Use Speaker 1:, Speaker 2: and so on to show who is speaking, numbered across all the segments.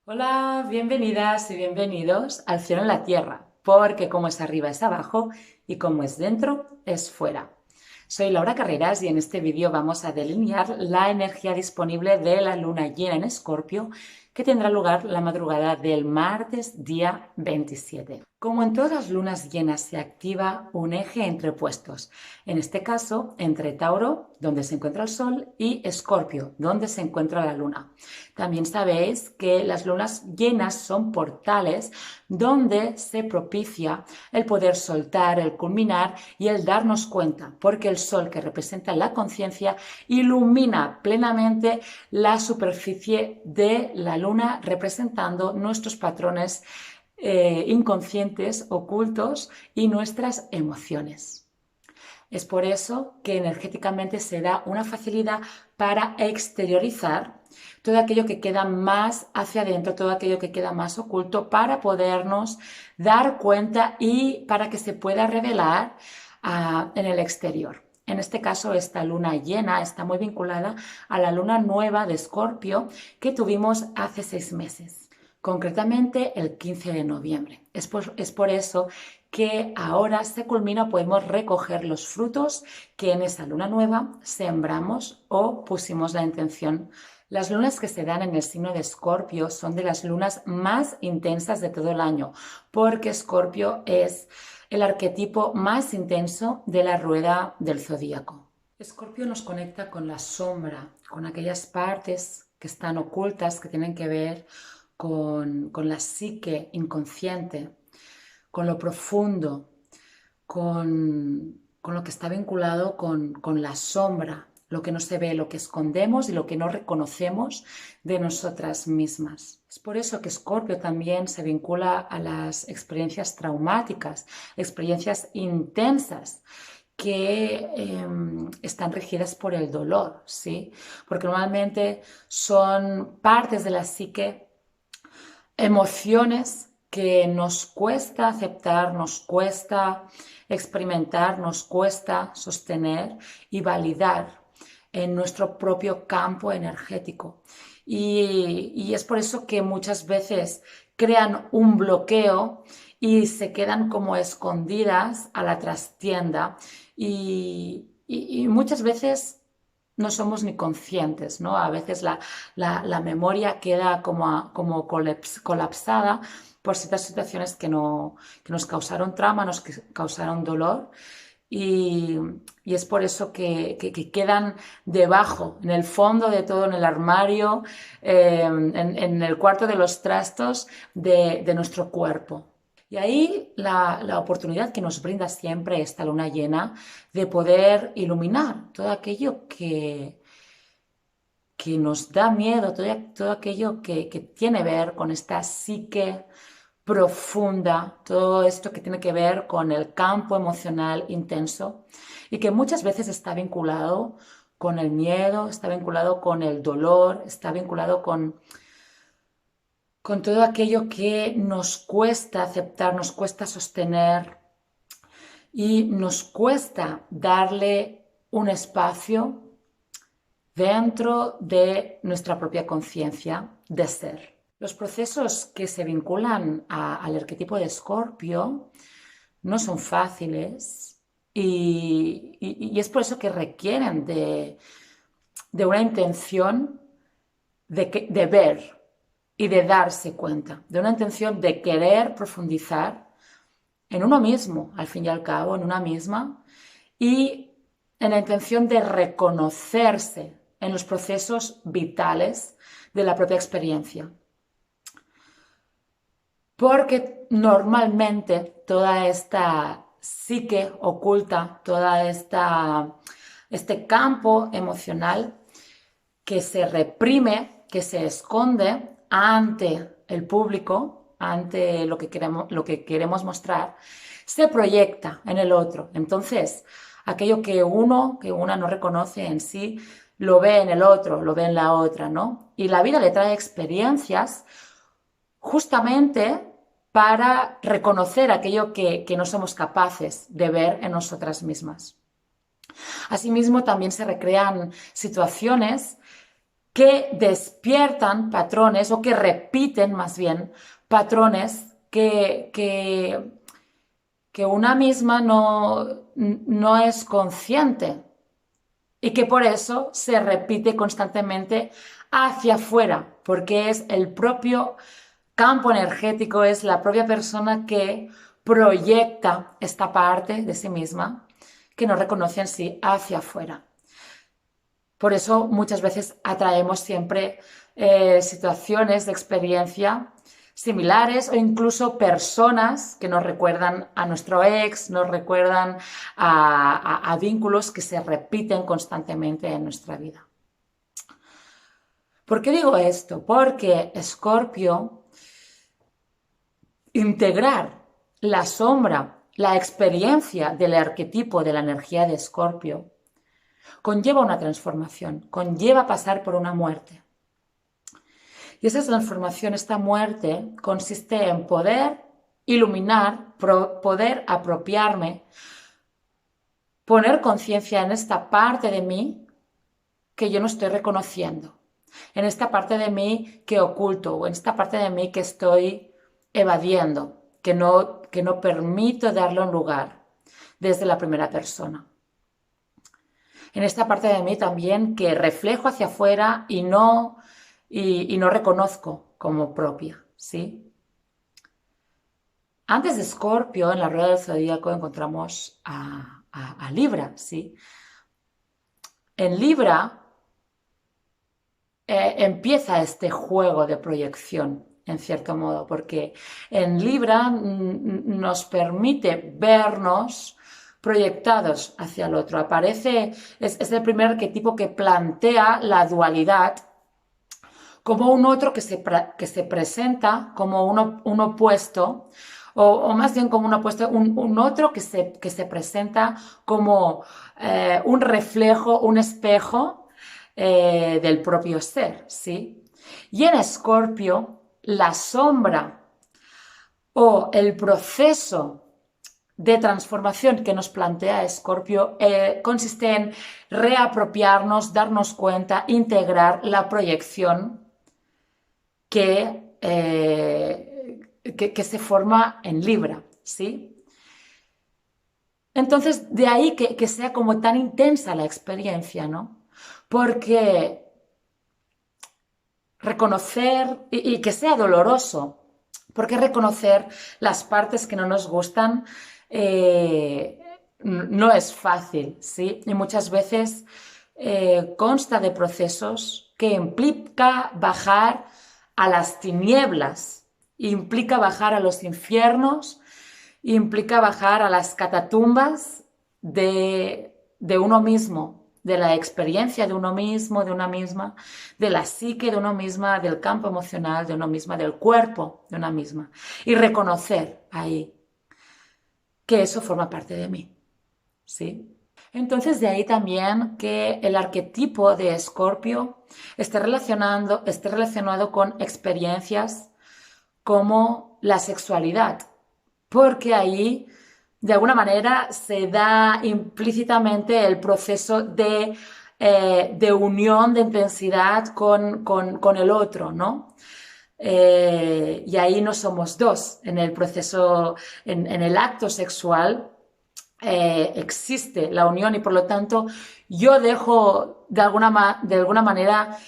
Speaker 1: Hola, bienvenidas y bienvenidos al cielo en la tierra, porque como es arriba es abajo y como es dentro es fuera. Soy Laura Carreras y en este vídeo vamos a delinear la energía disponible de la luna llena en Escorpio que tendrá lugar la madrugada del martes día 27. Como en todas las lunas llenas se activa un eje entre opuestos, en este caso entre Tauro, donde se encuentra el Sol, y Escorpio, donde se encuentra la Luna. También sabéis que las lunas llenas son portales donde se propicia el poder soltar, el culminar y el darnos cuenta, porque el Sol, que representa la conciencia, ilumina plenamente la superficie de la Luna, representando nuestros patrones inconscientes, ocultos y nuestras emociones. Es por eso que energéticamente se da una facilidad para exteriorizar todo aquello que queda más hacia adentro, todo aquello que queda más oculto, para podernos dar cuenta y para que se pueda revelar en el exterior. En este caso, esta luna llena está muy vinculada a la luna nueva de Escorpio que tuvimos hace 6 meses, concretamente el 15 de noviembre. Es por eso que ahora se culmina, podemos recoger los frutos que en esa luna nueva sembramos o pusimos la intención. Las lunas que se dan en el signo de Escorpio son de las lunas más intensas de todo el año, porque Escorpio es el arquetipo más intenso de la rueda del zodíaco. Escorpio nos conecta con la sombra, con aquellas partes que están ocultas, que tienen que ver con la psique inconsciente, con lo profundo, con lo que está vinculado con la sombra, lo que no se ve, lo que escondemos y lo que no reconocemos de nosotras mismas. Es por eso que Escorpio también se vincula a las experiencias traumáticas, experiencias intensas que están regidas por el dolor, ¿sí? Porque normalmente son partes de la psique, emociones que nos cuesta aceptar, nos cuesta experimentar, nos cuesta sostener y validar en nuestro propio campo energético. Y es por eso que muchas veces crean un bloqueo y se quedan como escondidas a la trastienda y muchas veces no somos ni conscientes, ¿no? A veces la memoria queda como colapsada por ciertas situaciones que nos causaron trauma, nos causaron dolor y, y es por eso que quedan debajo, en el fondo de todo, en el armario, en el cuarto de los trastos de nuestro cuerpo. Y ahí la oportunidad que nos brinda siempre esta luna llena de poder iluminar todo aquello que nos da miedo, todo aquello que tiene que ver con esta psique profunda, todo esto que tiene que ver con el campo emocional intenso y que muchas veces está vinculado con el miedo, está vinculado con el dolor, está vinculado con todo aquello que nos cuesta aceptar, nos cuesta sostener y nos cuesta darle un espacio dentro de nuestra propia conciencia de ser. Los procesos que se vinculan al arquetipo de Escorpio no son fáciles y es por eso que requieren de una intención de ver y de darse cuenta, de una intención de querer profundizar en uno mismo, al fin y al cabo, en una misma, y en la intención de reconocerse en los procesos vitales de la propia experiencia. Porque normalmente toda esta psique oculta, este campo emocional que se reprime, que se esconde ante el público, ante lo que queremos mostrar, se proyecta en el otro. Entonces, aquello que una no reconoce en sí, lo ve en el otro, lo ve en la otra, ¿no? Y la vida le trae experiencias justamente para reconocer aquello que no somos capaces de ver en nosotras mismas. Asimismo, también se recrean situaciones que despiertan patrones o que repiten más bien patrones que una misma no es consciente y que por eso se repite constantemente hacia afuera, porque es el propio campo energético, es la propia persona que proyecta esta parte de sí misma que no reconoce en sí hacia afuera. Por eso muchas veces atraemos siempre situaciones de experiencia similares o incluso personas que nos recuerdan a nuestro ex, nos recuerdan a vínculos que se repiten constantemente en nuestra vida. ¿Por qué digo esto? Porque Escorpio, integrar la sombra, la experiencia del arquetipo de la energía de Escorpio, conlleva una transformación, conlleva pasar por una muerte. Y esa transformación, esta muerte, consiste en poder iluminar, poder apropiarme, poner conciencia en esta parte de mí que yo no estoy reconociendo, en esta parte de mí que oculto o en esta parte de mí que estoy evadiendo, que no permito darle un lugar desde la primera persona. En esta parte de mí también que reflejo hacia afuera y no reconozco como propia, ¿sí? Antes de Escorpio, en la rueda del zodíaco, encontramos a Libra, ¿sí? En Libra empieza este juego de proyección, en cierto modo, porque en Libra nos permite vernos proyectados hacia el otro. Es el primer arquetipo que plantea la dualidad como un otro que se presenta como un opuesto, o más bien como un opuesto, un otro que se presenta como un reflejo, un espejo del propio ser, ¿sí? Y en Escorpio, la sombra o el proceso de transformación que nos plantea Escorpio consiste en reapropiarnos, darnos cuenta, integrar la proyección que se forma en Libra, ¿sí? Entonces, de ahí que sea como tan intensa la experiencia, ¿no? Porque reconocer y que sea doloroso, porque reconocer las partes que no nos gustan no es fácil, ¿sí? Y muchas veces consta de procesos que implica bajar a las tinieblas, implica bajar a los infiernos, implica bajar a las catatumbas de uno mismo, de la experiencia de uno mismo, de una misma, de la psique de uno misma, del campo emocional de uno misma, del cuerpo de una misma. Y reconocer ahí que eso forma parte de mí, ¿sí? Entonces de ahí también que el arquetipo de Escorpio esté relacionado con experiencias como la sexualidad, porque ahí de alguna manera se da implícitamente el proceso de unión, de intensidad con el otro, ¿no? Y ahí no somos dos. En el proceso, en el acto sexual, existe la unión y por lo tanto yo dejo de alguna manera,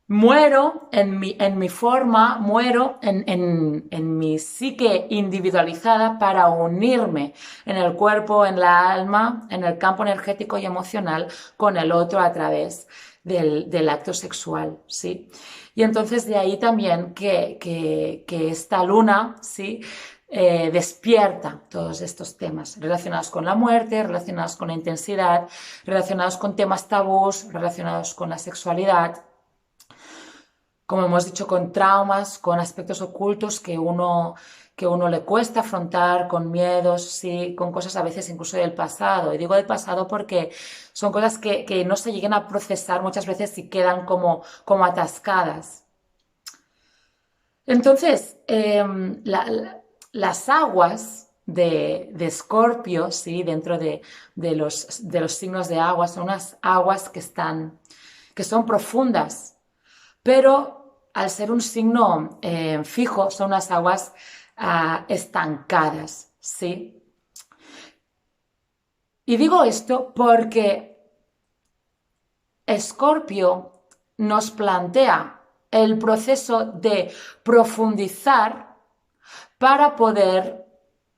Speaker 1: muero en mi forma, muero en mi psique individualizada para unirme en el cuerpo, en la alma, en el campo energético y emocional con el otro a través del acto sexual, ¿sí? Y entonces de ahí también que esta luna, ¿sí? Despierta todos estos temas relacionados con la muerte, relacionados con la intensidad, relacionados con temas tabús, relacionados con la sexualidad, como hemos dicho, con traumas, con aspectos ocultos que uno le cuesta afrontar, con miedos, sí, con cosas a veces incluso del pasado. Y digo del pasado porque son cosas que no se llegan a procesar muchas veces y quedan como atascadas. Entonces, las aguas de Escorpio, ¿sí? Dentro de los signos de agua, son unas aguas que son profundas, pero al ser un signo fijo, son unas aguas estancadas, ¿sí? Y digo esto porque Escorpio nos plantea el proceso de profundizar para poder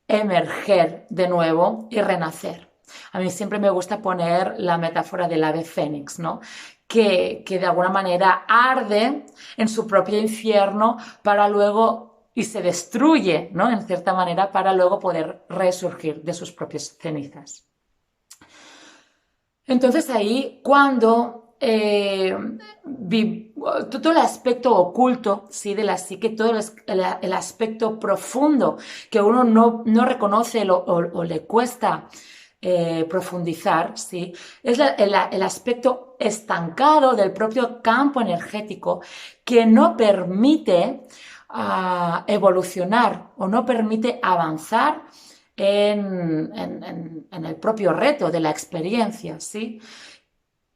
Speaker 1: emerger de nuevo y renacer. A mí siempre me gusta poner la metáfora del ave fénix, ¿no? Que de alguna manera arde en su propio infierno para luego, y se destruye, ¿no? En cierta manera, para luego poder resurgir de sus propias cenizas. Entonces ahí cuando todo el aspecto oculto, ¿sí? De la psique, todo el aspecto profundo que uno no reconoce o le cuesta profundizar, ¿sí? Es el aspecto estancado del propio campo energético que no permite evolucionar o no permite avanzar en el propio reto de la experiencia, ¿sí?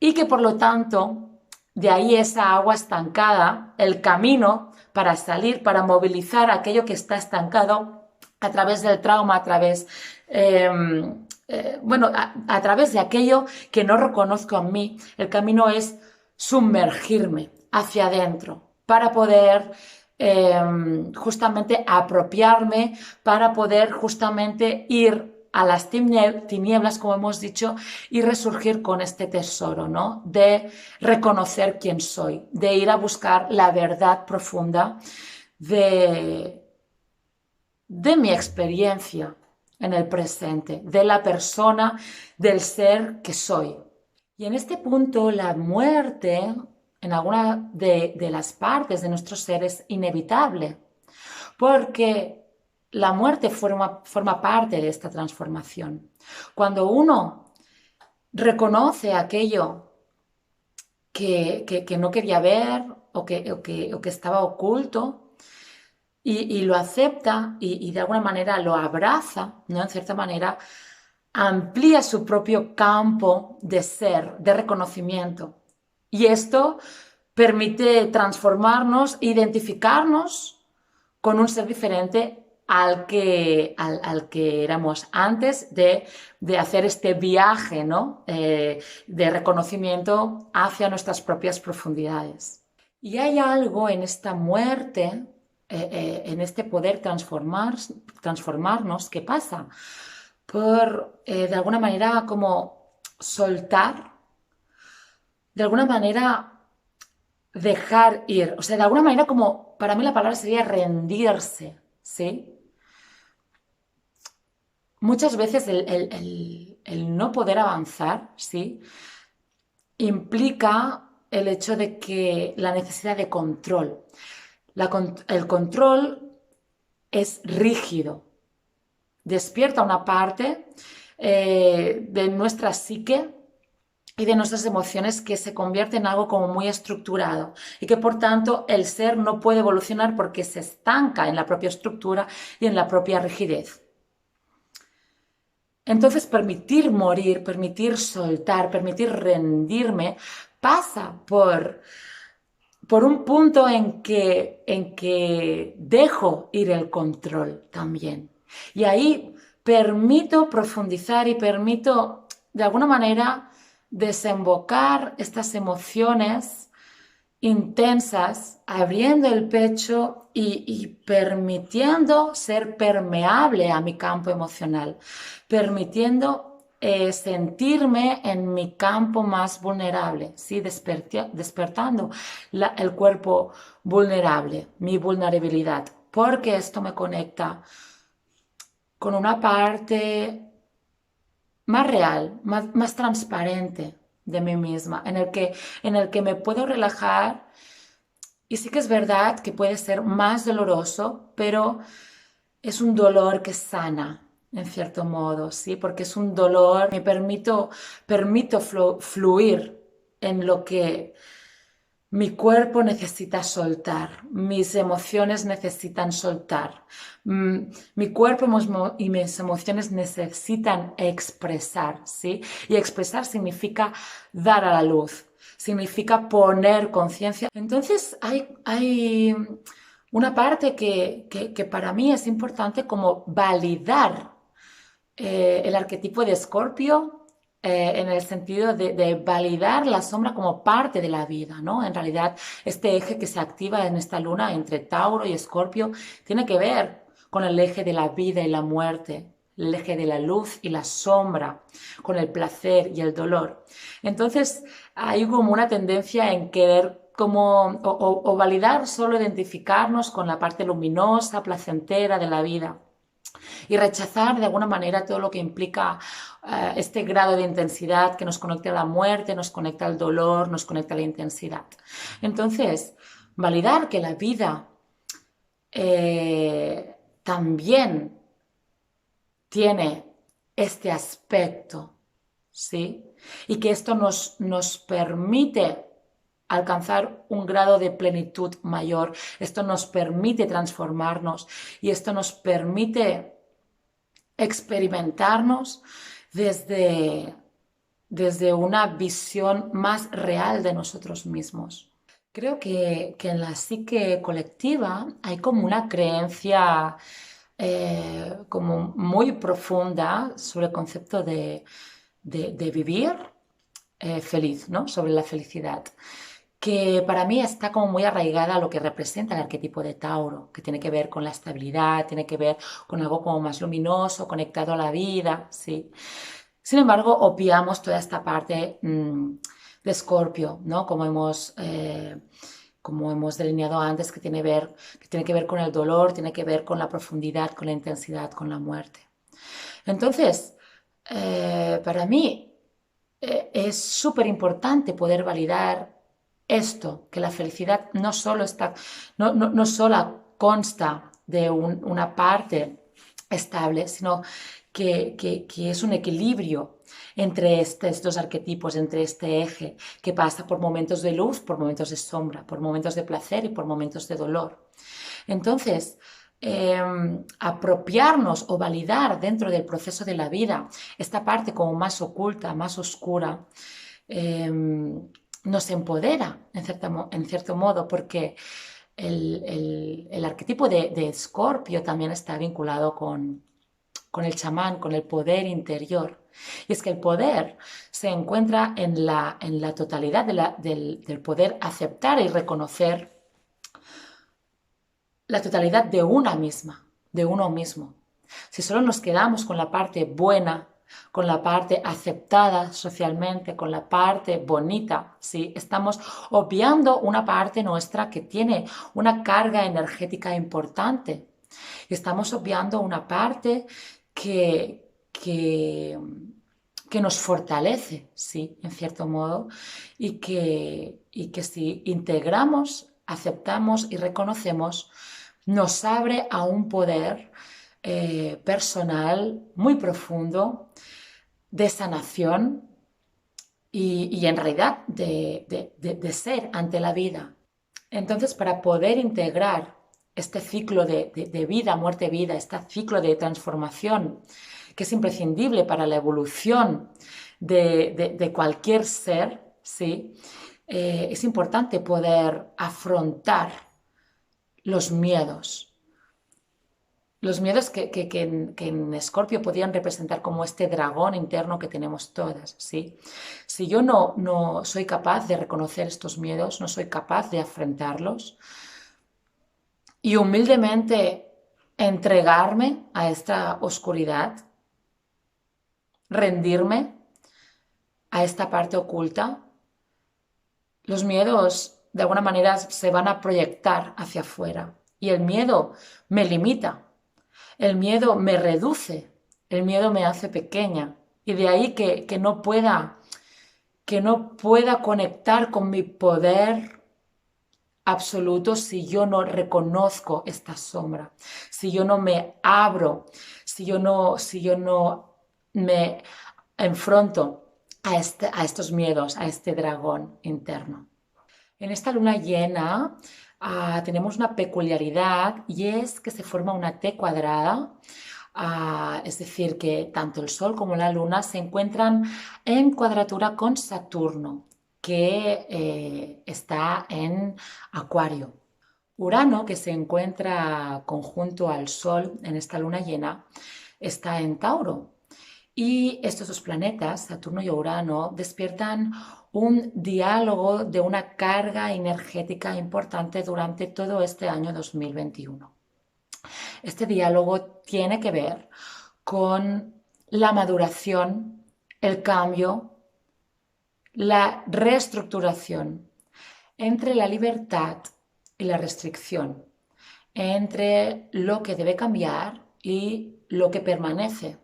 Speaker 1: Y que por lo tanto, de ahí esa agua estancada, el camino para salir, para movilizar aquello que está estancado a través del trauma, a través, a través de aquello que no reconozco en mí, el camino es sumergirme hacia adentro para poder justamente apropiarme, para poder justamente ir a las tinieblas, como hemos dicho, y resurgir con este tesoro, ¿no? De reconocer quién soy, de ir a buscar la verdad profunda de mi experiencia en el presente, de la persona, del ser que soy. Y en este punto, la muerte en alguna de las partes de nuestro ser es inevitable, porque la muerte forma parte de esta transformación. Cuando uno reconoce aquello que no quería ver o que estaba oculto y lo acepta y de alguna manera lo abraza, ¿no? En cierta manera, amplía su propio campo de ser, de reconocimiento. Y esto permite transformarnos, identificarnos con un ser diferente al que éramos antes de hacer este viaje, ¿no? De reconocimiento hacia nuestras propias profundidades. Y hay algo en esta muerte, en este poder transformarnos, que pasa por, de alguna manera, como soltar, de alguna manera dejar ir, o sea, de alguna manera como, para mí la palabra sería rendirse, ¿sí? Muchas veces el no poder avanzar, ¿sí? Implica el hecho de que la necesidad de control. El control es rígido, despierta una parte de nuestra psique y de nuestras emociones que se convierte en algo como muy estructurado y que por tanto el ser no puede evolucionar porque se estanca en la propia estructura y en la propia rigidez. Entonces permitir morir, permitir soltar, permitir rendirme pasa por un punto en que dejo ir el control también. Y ahí permito profundizar y permito, de alguna manera, desembocar estas emociones intensas, abriendo el pecho y permitiendo ser permeable a mi campo emocional, permitiendo sentirme en mi campo más vulnerable, ¿sí? Despertando el cuerpo vulnerable, mi vulnerabilidad, porque esto me conecta con una parte más real, más transparente de mí misma, en el que me puedo relajar. Y sí que es verdad que puede ser más doloroso, pero es un dolor que sana, en cierto modo, ¿sí? Porque es un dolor, me permito fluir en lo que mi cuerpo necesita soltar, mis emociones necesitan soltar, mi cuerpo y mis emociones necesitan expresar, ¿sí? Y expresar significa dar a la luz. significa poner conciencia. Entonces hay una parte que para mí es importante como validar el arquetipo de Escorpio en el sentido de validar la sombra como parte de la vida, ¿no? En realidad, este eje que se activa en esta luna entre Tauro y Escorpio tiene que ver con el eje de la vida y la muerte, el eje de la luz y la sombra, con el placer y el dolor. Entonces, hay como una tendencia en querer como, o validar, solo identificarnos con la parte luminosa, placentera de la vida y rechazar de alguna manera todo lo que implica este grado de intensidad que nos conecta a la muerte, nos conecta al dolor, nos conecta a la intensidad. Entonces, validar que la vida también tiene este aspecto, ¿sí? Y que esto nos permite alcanzar un grado de plenitud mayor, esto nos permite transformarnos y esto nos permite experimentarnos desde una visión más real de nosotros mismos. Creo que en la psique colectiva hay como una creencia como muy profunda sobre el concepto de vivir feliz, ¿no? Sobre la felicidad, que para mí está como muy arraigada a lo que representa el arquetipo de Tauro, que tiene que ver con la estabilidad, tiene que ver con algo como más luminoso, conectado a la vida, ¿sí? Sin embargo, obviamos toda esta parte de Escorpio, ¿no? Como hemos delineado antes, que tiene que ver con el dolor, tiene que ver con la profundidad, con la intensidad, con la muerte. Entonces, para mí es súper importante poder validar esto, que la felicidad no solo consta de una parte estable, sino que es un equilibrio entre estos dos arquetipos, entre este eje, que pasa por momentos de luz, por momentos de sombra, por momentos de placer y por momentos de dolor. Entonces, apropiarnos o validar dentro del proceso de la vida esta parte como más oculta, más oscura, nos empodera en cierto modo, porque el arquetipo de Escorpio también está vinculado con el chamán, con el poder interior. Y es que el poder se encuentra en la totalidad del poder aceptar y reconocer la totalidad de una misma, de uno mismo. Si solo nos quedamos con la parte buena, con la parte aceptada socialmente, con la parte bonita, ¿sí? Estamos obviando una parte nuestra que tiene una carga energética importante. Y estamos obviando una parte que nos fortalece, ¿sí? En cierto modo, y que si integramos, aceptamos y reconocemos, nos abre a un poder personal muy profundo de sanación y en realidad de ser ante la vida. Entonces, para poder integrar este ciclo de vida, muerte, vida, este ciclo de transformación que es imprescindible para la evolución de cualquier ser, ¿sí? Es importante poder afrontar los miedos. Los miedos que en Escorpio podrían representar como este dragón interno que tenemos todas, ¿sí? Si yo no soy capaz de reconocer estos miedos, no soy capaz de afrontarlos y humildemente entregarme a esta oscuridad, rendirme a esta parte oculta, los miedos de alguna manera se van a proyectar hacia afuera y el miedo me limita. El miedo me reduce, el miedo me hace pequeña y de ahí que no pueda conectar con mi poder absoluto si yo no reconozco esta sombra, si yo no me abro, si yo no me enfrento a estos miedos, a este dragón interno. En esta luna llena tenemos una peculiaridad y es que se forma una T cuadrada, es decir, que tanto el Sol como la Luna se encuentran en cuadratura con Saturno. que está en Acuario. Urano, que se encuentra conjunto al Sol en esta luna llena, está en Tauro. Y estos dos planetas, Saturno y Urano, despiertan un diálogo de una carga energética importante durante todo este año 2021. Este diálogo tiene que ver con la maduración, el cambio, la reestructuración entre la libertad y la restricción, entre lo que debe cambiar y lo que permanece.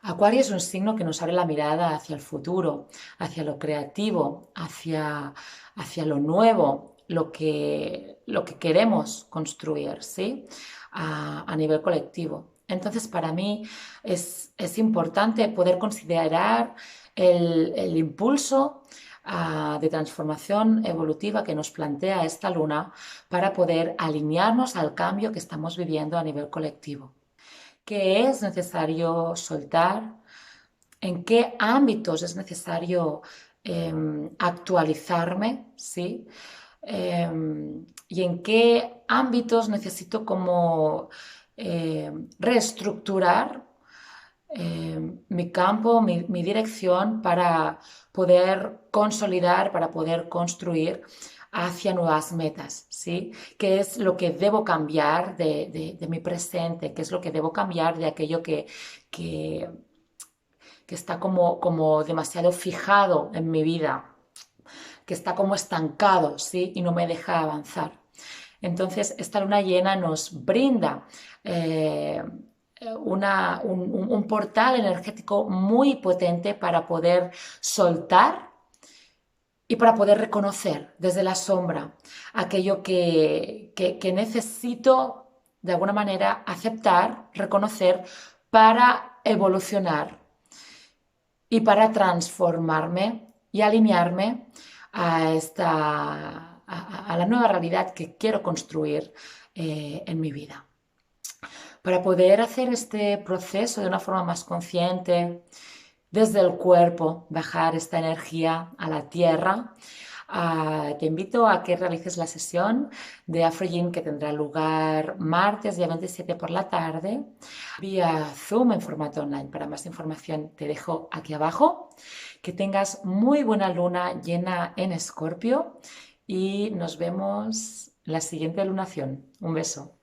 Speaker 1: Acuario es un signo que nos abre la mirada hacia el futuro, hacia lo creativo, hacia lo nuevo, lo que queremos construir, ¿sí? A nivel colectivo. Entonces, para mí es importante poder considerar el impulso de transformación evolutiva que nos plantea esta luna para poder alinearnos al cambio que estamos viviendo a nivel colectivo. ¿Qué es necesario soltar? ¿En qué ámbitos es necesario actualizarme? ¿Sí? ¿Y en qué ámbitos necesito como reestructurar mi campo, mi dirección para poder consolidar, para poder construir hacia nuevas metas, ¿sí? ¿Qué es lo que debo cambiar de mi presente? ¿Qué es lo que debo cambiar de aquello que está como demasiado fijado en mi vida, que está como estancado, ¿sí? Y no me deja avanzar. Entonces, esta luna llena nos brinda un portal energético muy potente para poder soltar y para poder reconocer desde la sombra aquello que necesito de alguna manera aceptar, reconocer para evolucionar y para transformarme y alinearme a la nueva realidad que quiero construir en mi vida. Para poder hacer este proceso de una forma más consciente, desde el cuerpo, bajar esta energía a la tierra, te invito a que realices la sesión de AfroGym que tendrá lugar martes día 27 por la tarde vía Zoom en formato online. Para más información te dejo aquí abajo. Que tengas muy buena luna llena en Escorpio y nos vemos en la siguiente lunación. Un beso.